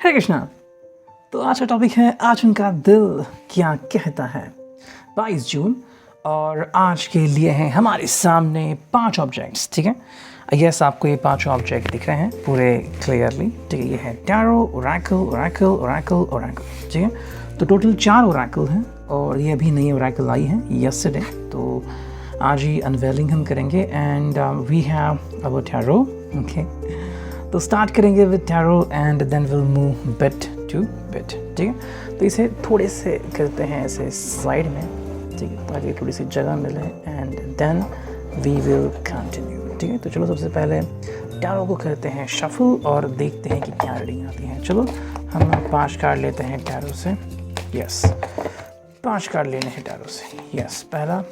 हरे कृष्णा। तो आज का टॉपिक है आज उनका दिल क्या कहता है। 22 जून और आज के लिए हैं हमारे सामने 5 ऑब्जेक्ट्स। ठीक है, यस आपको ये 5 ऑब्जेक्ट दिख रहे हैं पूरे क्लियरली। ठीक है, ये है tarot, Oracle, Oracle, Oracle, Oracle. ठीक है, तो टोटल 4 ओरेकल हैं और ये अभी नई ओरेकल आई है यस्टरडे। तो आज ही अनवेलिंग हम करेंगे and we have our tarot. Okay, तो स्टार्ट करेंगे with tarot and then will move bit to bit. ठीक है, तो इसे थोड़े से करते हैं ऐसे साइड में, ठीक है, ताकि थोड़ी सी जगह मिले and then we will continue. ठीक है, तो चलो सबसे पहले टैरो को करते हैं शफल और देखते हैं कि क्या रीडिंग आती है। चलो हम 5 कार्ड लेते हैं टैरो से। यस, 5 कार्ड लेने हैं टैरो से। यस, पहला,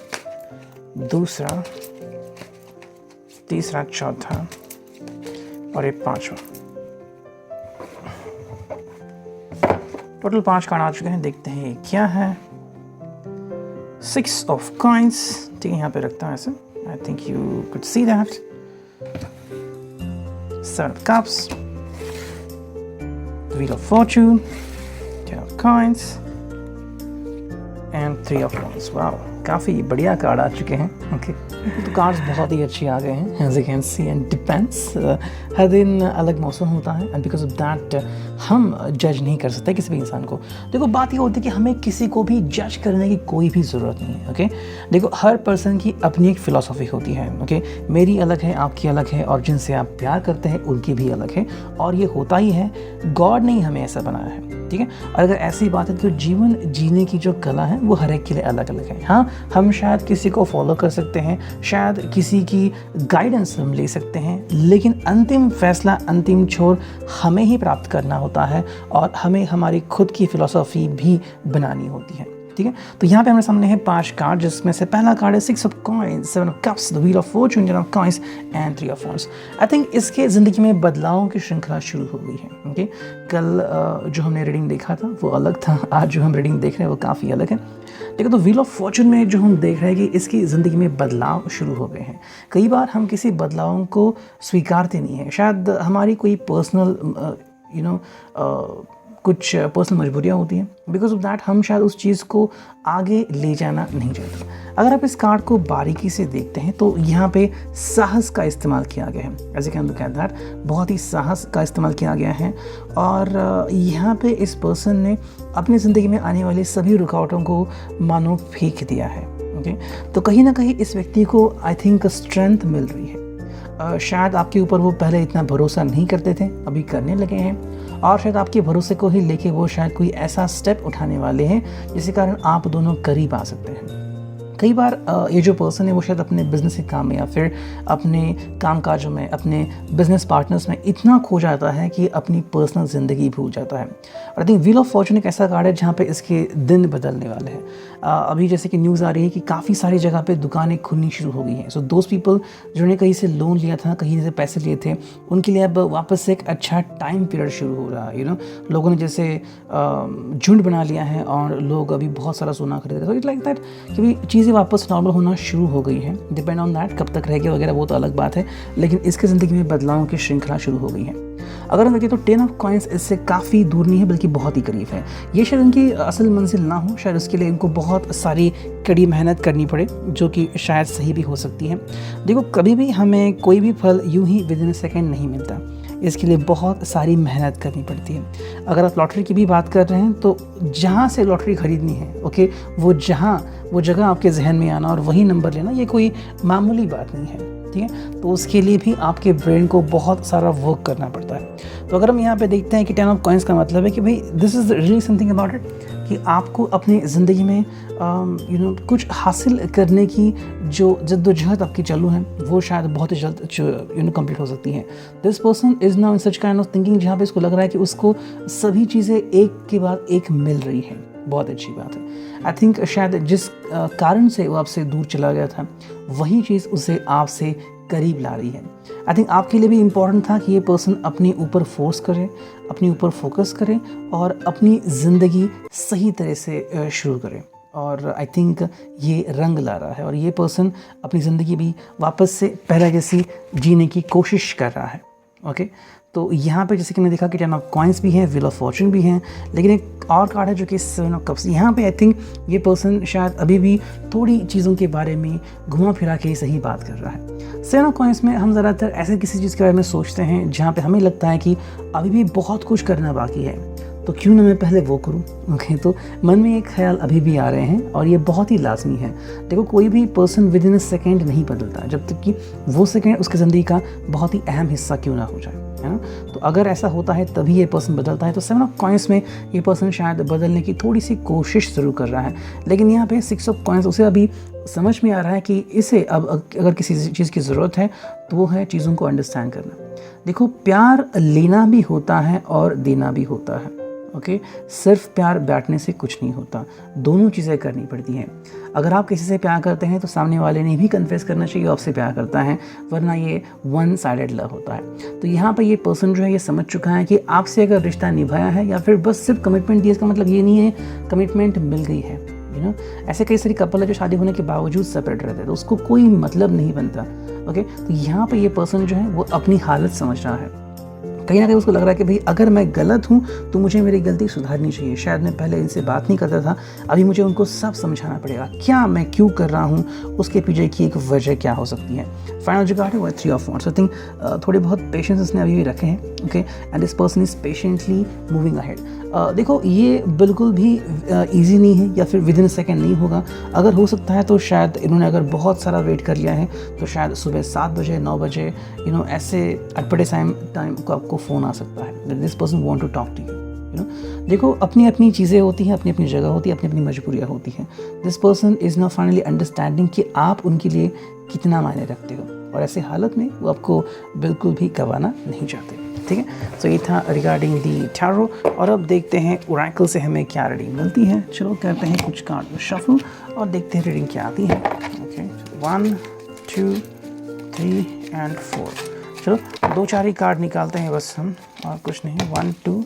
दूसरा, तीसरा, चौथा और ये 5वां। टोटल 5 कार्ड आ चुके हैं। देखते हैं ये क्या है। 6 ऑफ कॉइंस। ठीक है, यहाँ पे रखता हूँ ऐसे। I think you could see that. 7 of cups, wheel of Fortune, 10 of coins and 3 of wands. Wow, काफ़ी बढ़िया कार्ड आ चुके हैं। ओके, तो कार्ड्स बहुत ही अच्छे आ गए हैं as you can see and depends. हर दिन अलग मौसम होता है एंड बिकॉज ऑफ दैट हम जज नहीं कर सकते किसी भी इंसान को। देखो, बात ये होती है कि हमें किसी को भी जज करने की कोई भी ज़रूरत नहीं है। ओके, देखो हर पर्सन की अपनी एक फ़िलासफ़ी होती है। ओके, मेरी अलग है, आपकी अलग है और जिनसे आप प्यार करते हैं उनकी भी अलग है और ये होता ही है। गॉड ने ही हमें ऐसा बनाया है। ठीक है, और अगर ऐसी बात है तो जीवन जीने की जो कला है वो हर एक के लिए अलग अलग है। हाँ, हम शायद किसी को फॉलो कर सकते हैं, शायद किसी की गाइडेंस हम ले सकते हैं, लेकिन अंतिम फैसला, अंतिम छोर हमें ही प्राप्त करना होता है और हमें हमारी खुद की फ़िलासफ़ी भी बनानी होती है। ठीक है, तो यहाँ पे हमारे सामने है 5 कार्ड, जिसमें से पहला कार्ड है 6 of coins, 7 of cups, the wheel of Fortune, 10 of coins and 3 of wands. I think इसके ज़िंदगी में बदलावों की श्रृंखला शुरू हो गई है। ओके, कल जो हमने रीडिंग देखा था वो अलग था, आज जो हम रीडिंग देख रहे हैं वो काफ़ी अलग है। लेकिन तो व्हील ऑफ फॉर्चून में जो हम देख रहे हैं कि इसकी ज़िंदगी में बदलाव शुरू हो गए हैं। कई बार हम किसी बदलावों को स्वीकारते नहीं हैं। शायद हमारी कोई पर्सनल कुछ पर्सनल मजबूरियाँ होती हैं, बिकॉज ऑफ दैट हम शायद उस चीज़ को आगे ले जाना नहीं चाहते। अगर आप इस कार्ड को बारीकी से देखते हैं तो यहाँ पे साहस का इस्तेमाल किया गया है। ऐसे कि हम लोग कहते हैं बहुत ही साहस का इस्तेमाल किया गया है और यहाँ पे इस पर्सन ने अपनी ज़िंदगी में आने वाली सभी रुकावटों को मानो फेंक दिया है। ओके, तो कहीं ना कहीं इस व्यक्ति को आई थिंक स्ट्रेंथ मिल रही है। शायद आपके ऊपर वो पहले इतना भरोसा नहीं करते थे, अभी करने लगे हैं और शायद आपके भरोसे को ही लेके वो शायद कोई ऐसा स्टेप उठाने वाले हैं जिसके कारण आप दोनों करीब आ सकते हैं। कई बार ये जो पर्सन है वो शायद अपने बिजनेस के काम में या फिर अपने कामकाजों में, अपने बिजनेस पार्टनर्स में इतना खो जाता है कि अपनी पर्सनल ज़िंदगी भूल जाता है। और I think wheel of Fortune एक ऐसा कार्ड है जहाँ पे इसके दिन बदलने वाले हैं। अभी जैसे कि न्यूज़ आ रही है कि काफ़ी सारी जगह पे दुकानें खुलनी शुरू हो गई हैं। सो दोज पीपल जिन्होंने कहीं से लोन लिया था, कहीं से पैसे लिए थे, उनके लिए अब वापस से एक अच्छा टाइम पीरियड शुरू हो रहा है। लोगों ने जैसे झुंड बना लिया है और लोग अभी बहुत सारा सोना खरीद रहे हैं। सो इट लाइक दैट कि भाई चीज़ें वापस नॉर्मल होना शुरू हो गई हैं। डिपेंड ऑन दैट, कब तक रहेगी वगैरह वो तो अलग बात है, लेकिन इसके ज़िंदगी में बदलावों की श्रृंखला शुरू हो गई है। अगर हम देखें तो 10 ऑफ कॉइंस इससे काफ़ी दूर नहीं है बल्कि बहुत ही करीब है। ये शायद इनकी असल मंजिल ना हो, शायद उसके लिए इनको बहुत सारी कड़ी मेहनत करनी पड़े, जो कि शायद सही भी हो सकती है। देखो, कभी भी हमें कोई भी फल यूं ही विदिन अ सेकेंड नहीं मिलता, इसके लिए बहुत सारी मेहनत करनी पड़ती है। अगर आप लॉटरी की भी बात कर रहे हैं तो जहाँ से लॉटरी ख़रीदनी है, ओके, वो जगह आपके जहन में आना और वही नंबर लेना, ये कोई मामूली बात नहीं है। ठीक है, तो उसके लिए भी आपके ब्रेन को बहुत सारा वर्क करना पड़ता है। तो अगर हम यहाँ पे देखते हैं कि 10 ऑफ कॉइंस का मतलब है कि भाई this is really something about it, कि आपको अपनी ज़िंदगी में कुछ हासिल करने की जो जद्दोजहद आपकी चालू है वो शायद बहुत ही जल्द कंप्लीट हो सकती है। This person is now in such kind of thinking जहाँ पे इसको लग रहा है कि उसको सभी चीज़ें एक के बाद एक मिल रही है। बहुत अच्छी बात है। आई थिंक शायद जिस कारण से वो आपसे दूर चला गया था वही चीज़ उसे आपसे करीब ला रही है। आई थिंक आपके लिए भी इम्पॉर्टेंट था कि ये पर्सन अपने ऊपर फोर्स करे, अपने ऊपर फोकस करे और अपनी ज़िंदगी सही तरह से शुरू करे। और आई थिंक ये रंग ला रहा है और ये पर्सन अपनी ज़िंदगी भी वापस से पहले जैसी जीने की कोशिश कर रहा है। ओके, तो यहाँ पे जैसे कि मैंने देखा कि 10 ऑफ कॉइन्स भी है, व्हील ऑफ फॉर्चून भी है, लेकिन एक और कार्ड है जो कि 7 ऑफ कप्स। यहाँ पे आई थिंक ये पर्सन शायद अभी भी थोड़ी चीज़ों के बारे में घुमा फिरा के सही बात कर रहा है। 7 ऑफ कॉइन्स में हम ज़्यादातर ऐसे किसी चीज़ के बारे में सोचते हैं जहाँ पे हमें लगता है कि अभी भी बहुत कुछ करना बाकी है, तो क्यों ना मैं पहले वो करूं। ओके, तो मन में ये ख्याल अभी भी आ रहे हैं और ये बहुत ही लाजमी है। देखो, कोई भी person with in a second नहीं बदलता जब तक कि वो सेकेंड उसकी ज़िंदगी का बहुत ही अहम हिस्सा क्यों ना हो जाए, है ना। तो अगर ऐसा होता है तभी ये पर्सन बदलता है। तो 7 ऑफ कॉइन्स में ये पर्सन शायद बदलने की थोड़ी सी कोशिश ज़रूर कर रहा है, लेकिन यहाँ पे 6 ऑफ कॉइन्स उसे अभी समझ में आ रहा है कि इसे अब अगर किसी चीज़ की ज़रूरत है तो वो है चीज़ों को अंडरस्टैंड करना। देखो, प्यार लेना भी होता है और देना भी होता है। ओके, सिर्फ प्यार बांटने से कुछ नहीं होता, दोनों चीज़ें करनी पड़ती हैं। अगर आप किसी से प्यार करते हैं तो सामने वाले ने भी कन्फेस करना चाहिए आपसे प्यार करता है, वरना ये वन साइडेड लव होता है। तो यहाँ पर ये पर्सन जो है ये समझ चुका है कि आपसे अगर रिश्ता निभाया है या फिर बस सिर्फ कमिटमेंट दिया, इसका मतलब ये नहीं है कमिटमेंट मिल गई है। यू नो, ऐसे कई सारी कपल है जो शादी होने के बावजूद सेपरेट रहते हैं, तो उसको कोई मतलब नहीं बनता। ओके, तो यहाँ पर ये पर्सन जो है वो अपनी हालत समझ रहा है। कहीं ना कहीं उसको लग रहा है कि भाई अगर मैं गलत हूँ तो मुझे मेरी गलती सुधारनी चाहिए। शायद मैं पहले इनसे बात नहीं करता था, अभी मुझे उनको सब समझाना पड़ेगा, क्या मैं क्यों कर रहा हूँ, उसके पीछे की एक वजह क्या हो सकती है। फाइनल जो कार्ड है वो 3 ऑफ वांड्स। आई थिंक थोड़े बहुत पेशेंस इसने अभी भी रखे हैं। Okay, and this person is patiently moving ahead. देखो, ये बिल्कुल भी ईजी नहीं है या फिर विद इन अ सेकेंड नहीं होगा। अगर हो सकता है तो शायद इन्होंने अगर बहुत सारा वेट कर लिया है तो शायद सुबह 7 बजे 9 बजे ऐसे अटपटे टाइम को आपको फ़ोन आ सकता है, this person want to talk to you. देखो, अपनी अपनी चीज़ें होती हैं, अपनी अपनी जगह होती है, अपनी अपनी मजबूरियाँ होती हैं। This person is now finally understanding कि आप उनके लिए कितना मायने रखते हो, और ऐसे हालत में वो आपको बिल्कुल भी गंवाना नहीं चाहते। ठीक है, तो ये था रिगार्डिंग दी टैरो। और अब देखते हैं ओरेकल से हमें क्या रीडिंग मिलती है। चलो करते हैं कुछ कार्ड शफल और देखते हैं रीडिंग क्या आती है। Okay, 1 2 3 and 4। चलो 2-4 ही कार्ड निकालते हैं बस हम, और कुछ नहीं। 1 2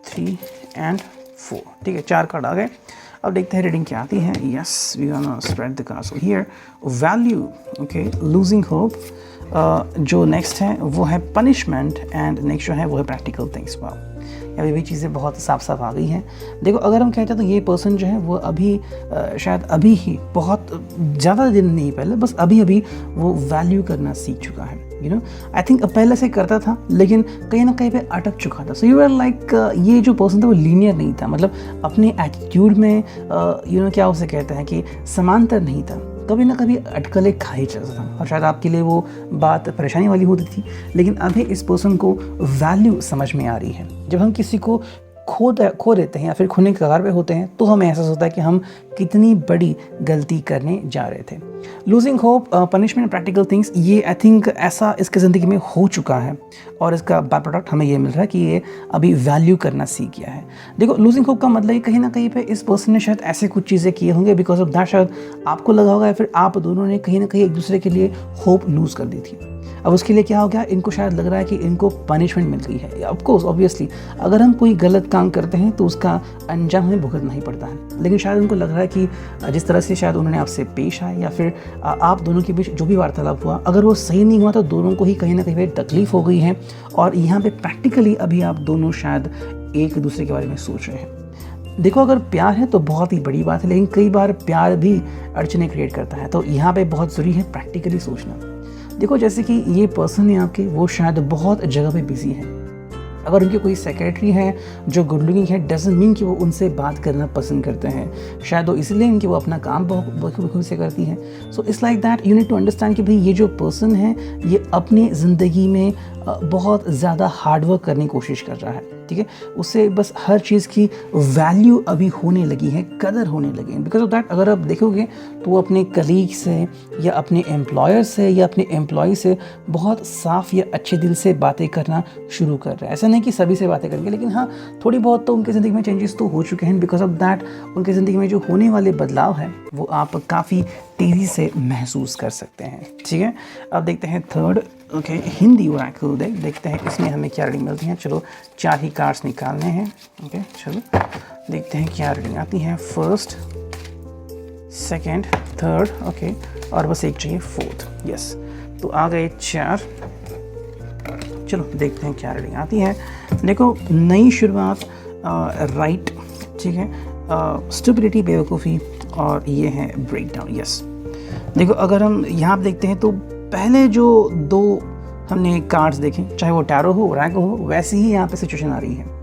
3 एंड 4। ठीक है, 4 कार्ड आ गए। अब देखते हैं रीडिंग क्या आती है। Yes, we gonna spread the cards here. Value, okay, losing hope. जो नेक्स्ट है वो है पनिशमेंट, एंड नेक्स्ट जो है वो है प्रैक्टिकल थिंग्स। अभी भी चीज़ें बहुत साफ साफ आ गई हैं। देखो, अगर हम कहते हैं तो ये पर्सन जो है वो अभी शायद अभी ही बहुत ज़्यादा दिन नहीं पहले, बस अभी अभी वो वैल्यू करना सीख चुका है। यू नो, आई थिंक पहले से करता था लेकिन कहीं ना कहीं पे अटक चुका था। सो यू आर लाइक, ये जो पर्सन था वो लीनियर नहीं था, मतलब अपने एटीट्यूड में क्या उसे कहते हैं कि समांतर नहीं था, कभी ना कभी अटकलें खा ही चलता था, और शायद आपके लिए वो बात परेशानी वाली होती थी। लेकिन अभी इस पर्सन को वैल्यू समझ में आ रही है। जब हम किसी को खो देते हैं या फिर खोने के कगार पे होते हैं तो हमें एहसास होता है कि हम कितनी बड़ी गलती करने जा रहे थे। Losing hope, punishment, practical things, ये आई थिंक ऐसा इसके ज़िंदगी में हो चुका है, और इसका बाय प्रोडक्ट हमें ये मिल रहा है कि ये अभी वैल्यू करना सीख गया है। देखो, लूजिंग होप का मतलब कहीं ना कहीं पे इस पर्सन ने शायद ऐसे कुछ चीज़ें किए होंगे, बिकॉज ऑफ दैट शायद आपको लगा होगा या फिर आप दोनों ने कहीं ना कहीं एक दूसरे के लिए होप लूज़ कर दी थी। अब उसके लिए क्या हो गया, इनको शायद लग रहा है कि इनको पनिशमेंट मिल गई है। ऑफ कोर्स, ऑब्वियसली अगर हम कोई गलत काम करते हैं तो उसका अंजाम हमें भुगतना ही पड़ता है, लेकिन शायद उनको लग रहा है कि जिस तरह से शायद उन्होंने आपसे पेश आए या फिर आप दोनों के बीच जो भी वार्तालाप हुआ, अगर वो सही नहीं हुआ तो दोनों को ही कहीं ना कहीं तकलीफ हो गई है, और यहाँ पे प्रैक्टिकली अभी आप दोनों शायद एक दूसरे के बारे में सोच रहे हैं। देखो, अगर प्यार है तो बहुत ही बड़ी बात है, लेकिन कई बार प्यार भी अड़चने क्रिएट करता है, तो यहाँ पे बहुत ज़रूरी है प्रैक्टिकली सोचना। देखो, जैसे कि ये पर्सन है आपके, वो शायद बहुत जगह पे बिजी है। अगर उनके कोई सेक्रेटरी है जो गुड लुकिंग है, डजंट मीन कि वो उनसे बात करना पसंद करते हैं। शायद वो इसलिए उनकी वो अपना काम बखूबी से करती है। So it's like that you need to understand कि भाई ये जो पर्सन है ये अपनी ज़िंदगी में बहुत ज़्यादा हार्डवर्क करने की कोशिश कर रहा है। ठीक है, उससे बस हर चीज़ की वैल्यू अभी होने लगी है, कदर होने लगी है। बिकॉज ऑफ दैट अगर आप देखोगे तो वो अपने कलीग से या अपने एम्प्लॉयर से या अपने एम्प्लॉय से बहुत साफ़ या अच्छे दिल से बातें करना शुरू कर रहे हैं। ऐसा नहीं कि सभी से बातें करेंगे, लेकिन हाँ, थोड़ी बहुत तो उनकी ज़िंदगी में चेंजेस तो हो चुके हैं। बिकॉज ऑफ दैट उनकी ज़िंदगी में जो होने वाले बदलाव है वो आप काफ़ी तेज़ी से महसूस कर सकते हैं। ठीक है, अब देखते हैं थर्ड, ओके, हिंदी ओरेकल देखते हैं इसमें हमें क्या रीडिंग मिलती है। चलो 4 ही कार्ड्स निकालने हैं। ओके, चलो देखते हैं क्या रीडिंग आती है। फर्स्ट, सेकंड, थर्ड, ओके, और बस एक चाहिए फोर्थ। यस, तो आ गए 4 चलो देखते हैं क्या रीडिंग आती है। देखो, नई शुरुआत, राइट, ठीक है, स्टुपिडिटी, बेवकूफ़ी, और ये है ब्रेकडाउन। यस, देखो अगर हम यहाँ पे देखते हैं तो पहले जो 2 हमने कार्ड्स देखे, चाहे वो टैरो हो, ओरेकल हो, वैसे ही यहाँ पे सिचुएशन आ रही है।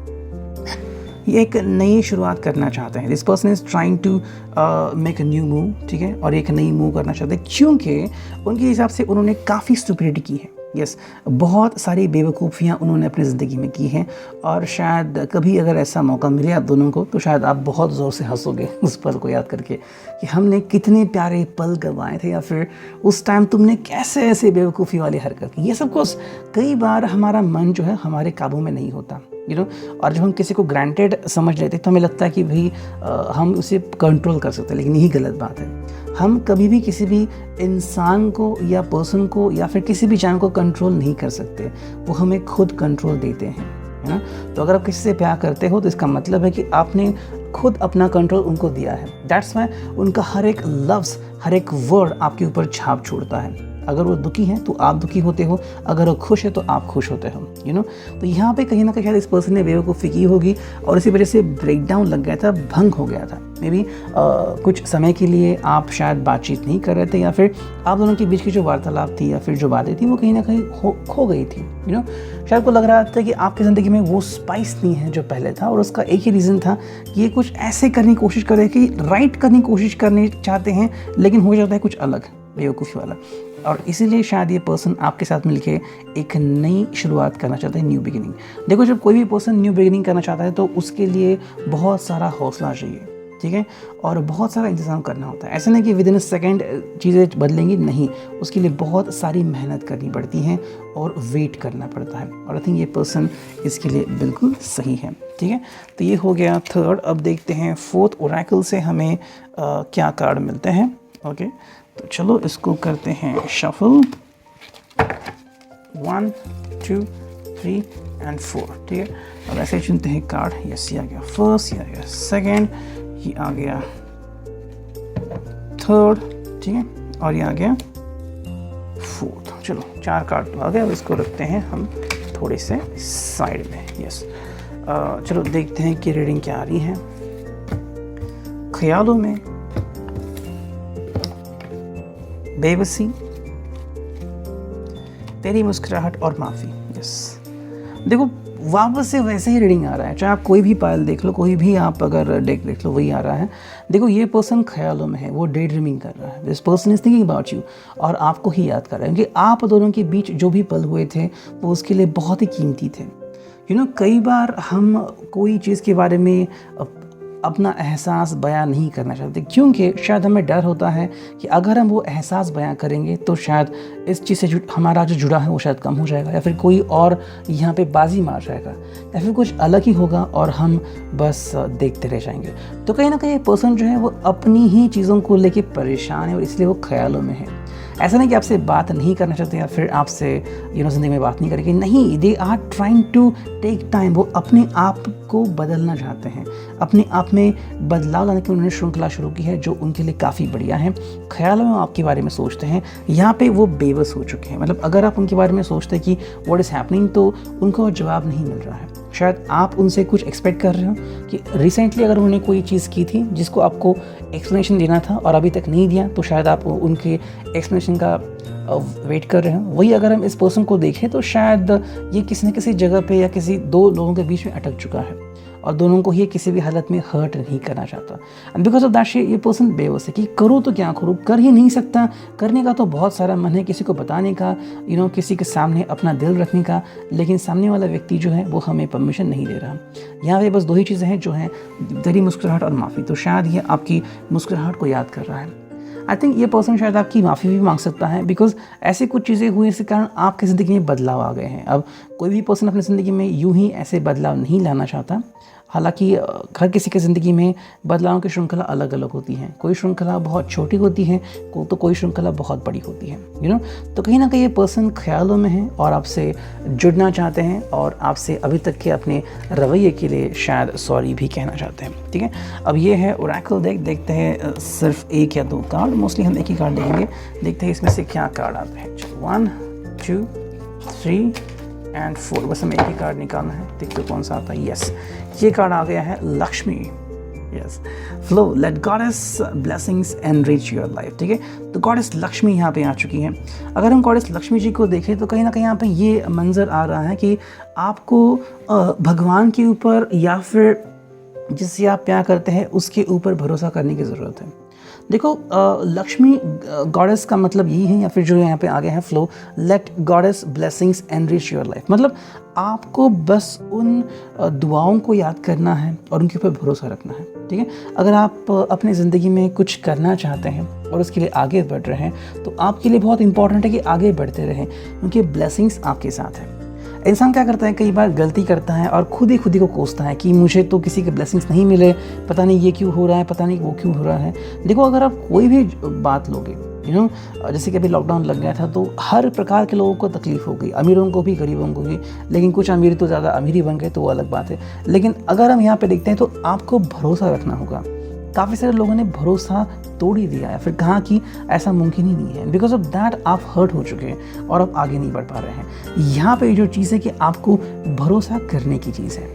ये एक नई शुरुआत करना चाहते हैं। This person is trying to make a new move, ठीक है, और एक नई मूव करना चाहते हैं क्योंकि उनके हिसाब से उन्होंने काफ़ी स्टुपिडिटी की है। यस, बहुत सारी बेवकूफ़ियाँ उन्होंने अपनी ज़िंदगी में की हैं, और शायद कभी अगर ऐसा मौका मिले आप दोनों को तो शायद आप बहुत ज़ोर से हंसोगे उस पल को याद करके कि हमने कितने प्यारे पल गंवाए थे, या फिर उस टाइम तुमने कैसे ऐसे बेवकूफ़ी वाली हरकत की। ये सब कुछ कई बार हमारा मन जो है हमारे काबू में नहीं होता, और जब हम किसी को ग्रांटेड समझ लेते हैं तो हमें लगता है कि भाई हम उसे कंट्रोल कर सकते हैं, लेकिन यही गलत बात है। हम कभी भी किसी भी इंसान को या पर्सन को या फिर किसी भी जान को कंट्रोल नहीं कर सकते, वो हमें खुद कंट्रोल देते हैं, है ना। तो अगर आप किसी से प्यार करते हो तो इसका मतलब है कि आपने खुद अपना कंट्रोल उनको दिया है। दैट्स वाई उनका हर एक लफ्ज़, हर एक वर्ड आपके ऊपर छाप छोड़ता है। अगर वो दुखी हैं तो आप दुखी होते हो, अगर वो खुश है तो आप खुश होते हो, तो यहाँ पे कहीं ना कहीं शायद इस पर्सन ने बेवकूफ़ी की होगी और इसी वजह से ब्रेकडाउन लग गया था, भंग हो गया था। मे बी कुछ समय के लिए आप शायद बातचीत नहीं कर रहे थे, या फिर आप दोनों के बीच की जो वार्तालाप थी या फिर जो बातें थी वो कहीं ना कहीं खो गई थी। शायद को लग रहा था कि आपकी ज़िंदगी में वो स्पाइस नहीं है जो पहले था, और उसका एक ही रीज़न था कि ये कुछ ऐसे करने की कोशिश कर रहे हैं कि राइट करने की कोशिश करने चाहते हैं, लेकिन हो जाता है कुछ अलग, बेवकूफ़ी वाला। और इसीलिए शायद ये पर्सन आपके साथ मिलके एक नई शुरुआत करना चाहता है, न्यू बिगिनिंग। देखो, जब कोई भी पर्सन न्यू बिगिनिंग करना चाहता है तो उसके लिए बहुत सारा हौसला चाहिए, ठीक है, और बहुत सारा इंतज़ाम करना होता है। ऐसा नहीं कि विद इन अ सेकेंड चीज़ें बदलेंगी, नहीं, उसके लिए बहुत सारी मेहनत करनी पड़ती है और वेट करना पड़ता है, और आई थिंक ये पर्सन इसके लिए बिल्कुल सही है, ठीक है। तो ये हो गया थर्ड। अब देखते हैं फोर्थ ओरेकल से हमें क्या कार्ड मिलते हैं। ओके, तो चलो इसको करते हैं शफल। 1 2 3 एंड 4, ठीक है। अब ऐसे चुनते हैं कार्ड। यस, ये आ गया फर्स्ट, ये आ गया सेकेंड, ये आ गया थर्ड, ठीक है, और ये आ गया फोर्थ। चलो 4 कार्ड तो आ गया। अब इसको रखते हैं हम थोड़े से साइड में। यस, चलो देखते हैं कि रीडिंग क्या आ रही है। ख्यालों में, बेबसी, तेरी मुस्कुराहट और माफ़ी। यस, देखो वापस से वैसे ही रीडिंग आ रहा है, चाहे आप कोई भी पायल देख लो, कोई भी आप अगर डेक देख लो, वही आ रहा है। देखो, ये पर्सन ख्यालों में है, वो डे ड्रीमिंग कर रहा है। This person is thinking about you, और आपको ही याद कर रहा है, क्योंकि आप दोनों के बीच जो भी पल हुए थे वो उसके लिए बहुत ही कीमती थे। कई बार हम कोई चीज़ के बारे में अपना एहसास बयां नहीं करना चाहते, क्योंकि शायद हमें डर होता है कि अगर हम वो एहसास बयां करेंगे तो शायद इस चीज़ से हमारा जो जुड़ा है वो शायद कम हो जाएगा, या फिर कोई और यहाँ पे बाजी मार जाएगा, या फिर कुछ अलग ही होगा और हम बस देखते रह जाएंगे। तो कहीं ना कहीं पर्सन जो है वो अपनी ही चीज़ों को लेके परेशान है, और इसलिए वो ख्यालों में है। ऐसा नहीं कि आपसे बात नहीं करना चाहते या फिर आपसे ज़िंदगी में बात नहीं करेंगे, नहीं, they are trying to take time. वो अपने आप को बदलना चाहते हैं, अपने आप में बदलाव लाने की उन्होंने श्रृंखला शुरू की है जो उनके लिए काफ़ी बढ़िया है। ख्यालों में आपके बारे में सोचते हैं, यहाँ पे वो बेबस हो चुके हैं। मतलब अगर आप उनके बारे में सोचते हैं कि व्हाट इज़ हैपनिंग, तो उनको जवाब नहीं मिल रहा है। शायद आप उनसे कुछ एक्सपेक्ट कर रहे हो कि रिसेंटली अगर उन्होंने कोई चीज़ की थी जिसको आपको एक्सप्लेनेशन देना था और अभी तक नहीं दिया, तो शायद आप उनके एक्सप्लेनेशन का वेट कर रहे हो। वही अगर हम इस पर्सन को देखें तो शायद ये किसी न किसी जगह पे या किसी 2 लोगों के बीच में अटक चुका है, और दोनों को ये किसी भी हालत में हर्ट नहीं करना चाहता। एंड बिकॉज ऑफ दैट ये पर्सन बेबस है कि करो तो क्या करूँ, कर ही नहीं सकता। करने का तो बहुत सारा मन है, किसी को बताने का, किसी के सामने अपना दिल रखने का, लेकिन सामने वाला व्यक्ति जो है वो हमें परमिशन नहीं दे रहा। यहाँ पे बस 2 ही चीज़ें हैं जो हैं, तेरी मुस्कुराहट और माफ़ी। तो शायद ये आपकी मुस्कुराहट को याद कर रहा है। आई थिंक ये पर्सन शायद आपकी माफ़ी भी मांग सकता है, बिकॉज ऐसे कुछ चीज़ें हुई इसके कारण आपकी ज़िंदगी में बदलाव आ गए हैं। अब कोई भी पर्सन अपनी ज़िंदगी में यूं ही ऐसे बदलाव नहीं लाना चाहता। हालांकि हर किसी की ज़िंदगी में बदलावों की श्रृंखला अलग अलग होती है। कोई श्रृंखला बहुत छोटी होती है तो कोई श्रृंखला बहुत बड़ी होती है, तो कहीं ना कहीं ये पर्सन ख्यालों में है और आपसे जुड़ना चाहते हैं, और आपसे अभी तक के अपने रवैये के लिए शायद सॉरी भी कहना चाहते हैं, ठीक है। अब ये है ओरेकल डेक। देखते हैं सिर्फ 1 या 2 कार्ड, मोस्टली हम एक ही कार्ड देखेंगे। देखते हैं इसमें से क्या कार्ड आते हैं। 1 2 3 एंड 4। बस हमें एक ही कार्ड निकालना है, देखते कौन सा आता है। यस, ये कार्ड आ गया है Lakshmi. Yes, flow, let goddess blessings enrich your life. ठीक है, तो गॉडेस लक्ष्मी यहाँ पे आ चुकी हैं। अगर हम गॉडेस लक्ष्मी जी को देखें तो कहीं ना कहीं यहाँ पे ये मंजर आ रहा है कि आपको भगवान के ऊपर या फिर जिससे आप प्यार करते हैं उसके ऊपर भरोसा करने की ज़रूरत है। देखो, लक्ष्मी गॉडेस का मतलब यही है, या फिर जो यहाँ पे आ गया है flow, let goddess blessings enrich your life. मतलब आपको बस उन दुआओं को याद करना है और उनके ऊपर भरोसा रखना है। ठीक है, अगर आप अपनी ज़िंदगी में कुछ करना चाहते हैं और उसके लिए आगे बढ़ रहे हैं तो आपके लिए बहुत इंपॉर्टेंट है कि आगे बढ़ते रहें, क्योंकि ब्लेसिंग्स आपके साथ है। इंसान क्या करता है, कई बार गलती करता है और खुद ही को कोसता है कि मुझे तो किसी के ब्लेसिंग्स नहीं मिले, पता नहीं ये क्यों हो रहा है, पता नहीं वो क्यों हो रहा है। देखो, अगर आप कोई भी बात लोगे, जैसे कि अभी लॉकडाउन लग गया था तो हर प्रकार के लोगों को तकलीफ हो गई, अमीरों को भी गरीबों को भी, लेकिन कुछ अमीर तो ज़्यादा अमीर ही बन गए तो वो अलग बात है। लेकिन अगर हम यहाँ पे देखते हैं तो आपको भरोसा रखना होगा। काफ़ी सारे लोगों ने भरोसा तोड़ ही दिया है, फिर कहा कि ऐसा मुमकिन ही नहीं है। बिकॉज ऑफ दैट आप हर्ट हो चुके हैं और आप आगे नहीं बढ़ पा रहे हैं। यहाँ पे जो चीज़ है कि आपको भरोसा करने की चीज़ है।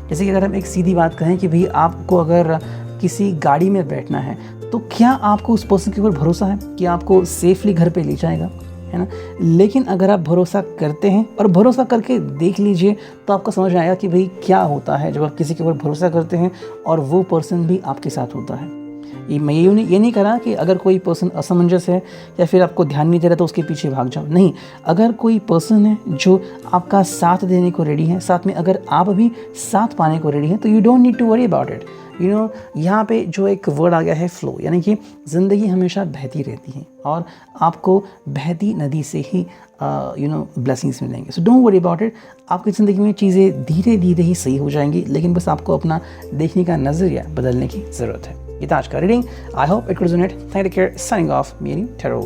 जैसे कि अगर हम एक सीधी बात कहें कि भाई आपको अगर किसी गाड़ी में बैठना है तो क्या आपको उस पर्सन के ऊपर भरोसा है कि आपको सेफली घर पे ले जाएगा, है ना। लेकिन अगर आप भरोसा करते हैं और भरोसा करके देख लीजिए तो आपको समझ आएगा कि भाई क्या होता है जब आप किसी के ऊपर भरोसा करते हैं और वो पर्सन भी आपके साथ होता है। मैं ये नहीं कह रहा कि अगर कोई पर्सन असमंजस है या फिर आपको ध्यान नहीं दे रहा तो उसके पीछे भाग जाओ, नहीं। अगर कोई पर्सन है जो आपका साथ देने को रेडी है, साथ में अगर आप भी साथ पाने को रेडी हैं, तो you don't need to worry about it. यहाँ पे जो एक वर्ड आ गया है फ्लो, यानी कि ज़िंदगी हमेशा बहती रहती है और आपको बहती नदी से ही ब्लेसिंग्स मिलेंगे। So don't worry about it. आपकी ज़िंदगी में चीज़ें धीरे धीरे ही सही हो जाएंगी, लेकिन बस आपको अपना देखने का नज़रिया बदलने की ज़रूरत है। ये था आज का reading. I hope it could resonate. Thank you, signing off, मेरी टैरो।